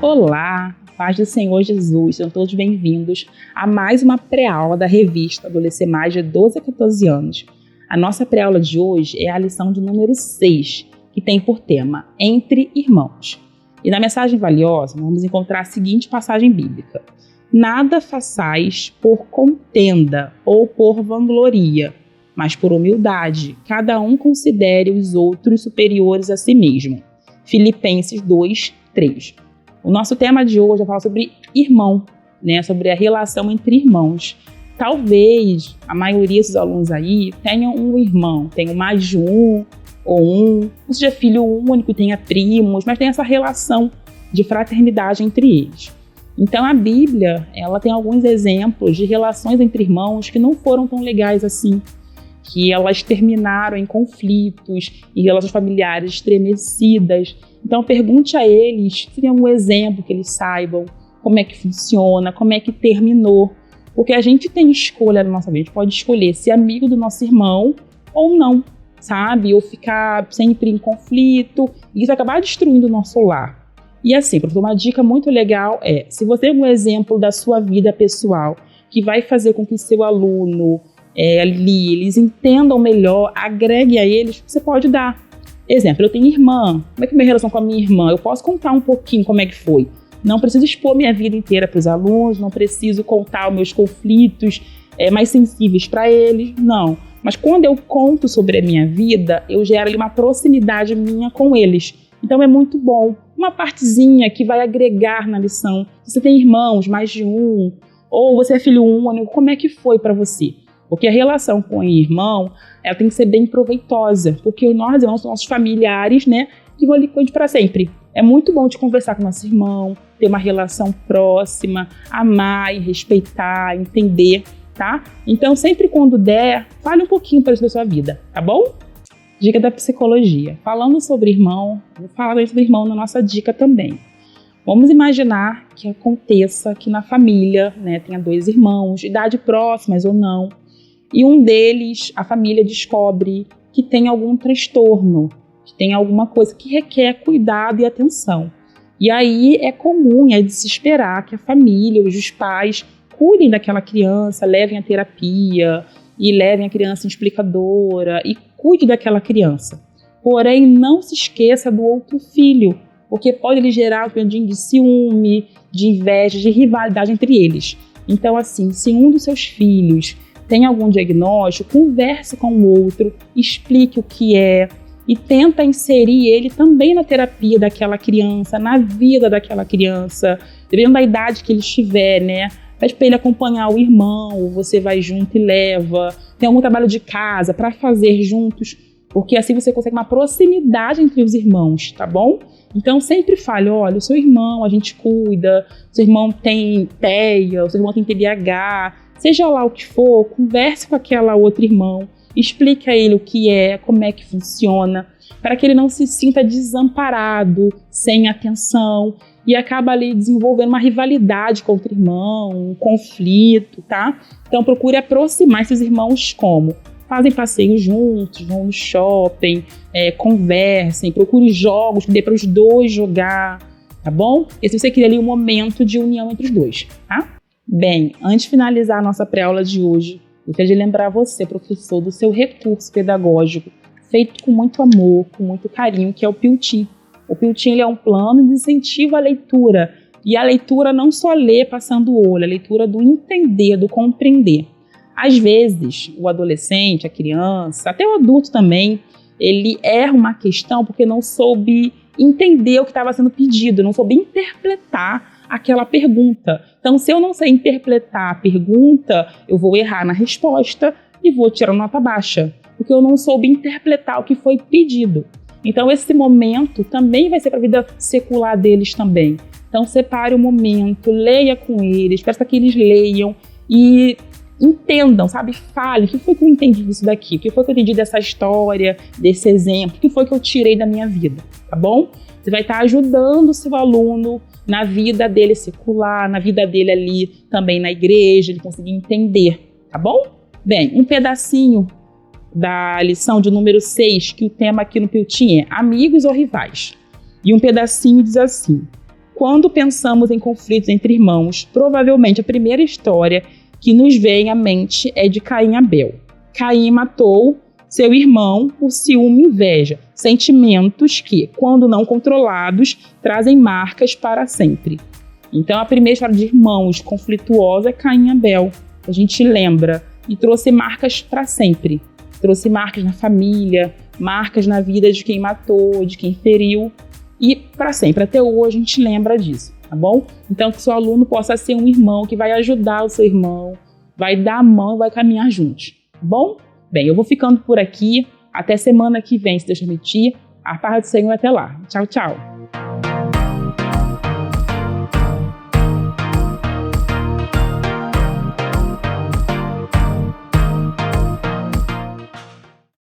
Olá, paz do Senhor Jesus, sejam todos bem-vindos a mais uma pré-aula da revista Adolescer Mais de 12 a 14 anos. A nossa pré-aula de hoje é a lição de número 6, que tem por tema Entre Irmãos. E na mensagem valiosa, vamos encontrar a seguinte passagem bíblica: Nada façais por contenda ou por vangloria, mas por humildade, cada um considere os outros superiores a si mesmo. Filipenses 2, 3. O nosso tema de hoje é falar sobre irmão, sobre a relação entre irmãos. Talvez a maioria dos alunos aí tenham um irmão, tenham mais de um ou não seja filho único, tenha primos, mas tem essa relação de fraternidade entre eles. Então a Bíblia, ela tem alguns exemplos de relações entre irmãos que não foram tão legais assim, que elas terminaram em conflitos e relações familiares estremecidas. Então pergunte a eles se tem algum exemplo que eles saibam como é que funciona, como é que terminou. Porque a gente tem escolha na nossa vida, a gente pode escolher ser amigo do nosso irmão ou não, sabe? Ou ficar sempre em conflito, e isso vai acabar destruindo o nosso lar. E assim, professor, uma dica muito legal é, se você tem um exemplo da sua vida pessoal que vai fazer com que seu aluno eles entendam melhor, agregue a eles, você pode dar. Exemplo, eu tenho irmã, como é que é a minha relação com a minha irmã? Eu posso contar um pouquinho como é que foi. Não preciso expor minha vida inteira para os alunos, não preciso contar os meus conflitos mais sensíveis para eles, não. Mas quando eu conto sobre a minha vida, eu gero ali uma proximidade minha com eles. Então é muito bom. Uma partezinha que vai agregar na lição. Se você tem irmãos, mais de um, ou você é filho único, como é que foi para você? Porque a relação com o irmão, ela tem que ser bem proveitosa, porque nós são nossos familiares, que vão ali com a gente para sempre. É muito bom de conversar com o nosso irmão, ter uma relação próxima, amar e respeitar, entender, tá? Então, sempre quando der, fale um pouquinho para a sua vida, tá bom? Dica da psicologia. Falando sobre irmão, vou falar sobre irmão na nossa dica também. Vamos imaginar que aconteça que na família, tenha dois irmãos, de idade próximas ou não, e um deles, a família descobre que tem algum transtorno, que tem alguma coisa que requer cuidado e atenção. E aí é comum, é de se esperar que a família, os pais, cuidem daquela criança, levem a terapia e levem a criança em explicadora e cuide daquela criança. Porém, não se esqueça do outro filho, porque pode lhe gerar um pouquinho de ciúme, de inveja, de rivalidade entre eles. Então, assim, se um dos seus filhos tem algum diagnóstico, converse com o outro, explique o que é e tenta inserir ele também na terapia daquela criança, na vida daquela criança, dependendo da idade que ele estiver, Pede para ele acompanhar o irmão, você vai junto e leva. Tem algum trabalho de casa para fazer juntos, porque assim você consegue uma proximidade entre os irmãos, tá bom? Então sempre fale, olha, o seu irmão a gente cuida, o seu irmão tem TEA, o seu irmão tem TDAH, seja lá o que for, converse com aquela outro irmão, explique a ele o que é, como é que funciona, para que ele não se sinta desamparado, sem atenção, e acaba ali desenvolvendo uma rivalidade com o irmão, um conflito, tá? Então procure aproximar esses irmãos como? Fazem passeios juntos, vão no shopping, conversem, procure jogos que dê para os dois jogar, tá bom? Esse você cria ali um momento de união entre os dois, tá? Bem, antes de finalizar a nossa pré-aula de hoje, eu queria lembrar você, professor, do seu recurso pedagógico, feito com muito amor, com muito carinho, que é o Piltin. O Piltin ele é um plano de incentivo à leitura, e a leitura não só ler passando o olho, a leitura do entender, do compreender. Às vezes, o adolescente, a criança, até o adulto também, ele erra uma questão porque não soube entender o que estava sendo pedido, não soube interpretar aquela pergunta. Então, se eu não sei interpretar a pergunta, eu vou errar na resposta e vou tirar nota baixa, porque eu não soube interpretar o que foi pedido. Então, esse momento também vai ser para a vida secular deles também. Então, separe o momento, leia com eles, peça que eles leiam e entendam, sabe? Fale, o que foi que eu entendi disso daqui? O que foi que eu entendi dessa história, desse exemplo? O que foi que eu tirei da minha vida? Tá bom? Você vai estar ajudando o seu aluno na vida dele secular, na vida dele ali também na igreja, ele conseguir entender, tá bom? Bem, um pedacinho da lição de número 6, que o tema aqui no Piltin é amigos ou rivais. E um pedacinho diz assim: quando pensamos em conflitos entre irmãos, provavelmente a primeira história que nos vem à mente é de Caim e Abel. Caim matou seu irmão por ciúme e inveja, sentimentos que, quando não controlados, trazem marcas para sempre. Então, a primeira história de irmãos conflituosa é Caim e Abel. A gente lembra e trouxe marcas para sempre. Trouxe marcas na família, marcas na vida de quem matou, de quem feriu. E para sempre, até hoje, a gente lembra disso, tá bom? Então, que seu aluno possa ser um irmão que vai ajudar o seu irmão, vai dar a mão, vai caminhar juntos, tá bom? Bem, eu vou ficando por aqui. Até semana que vem, se Deus permitir. A paz do Senhor até lá. Tchau, tchau.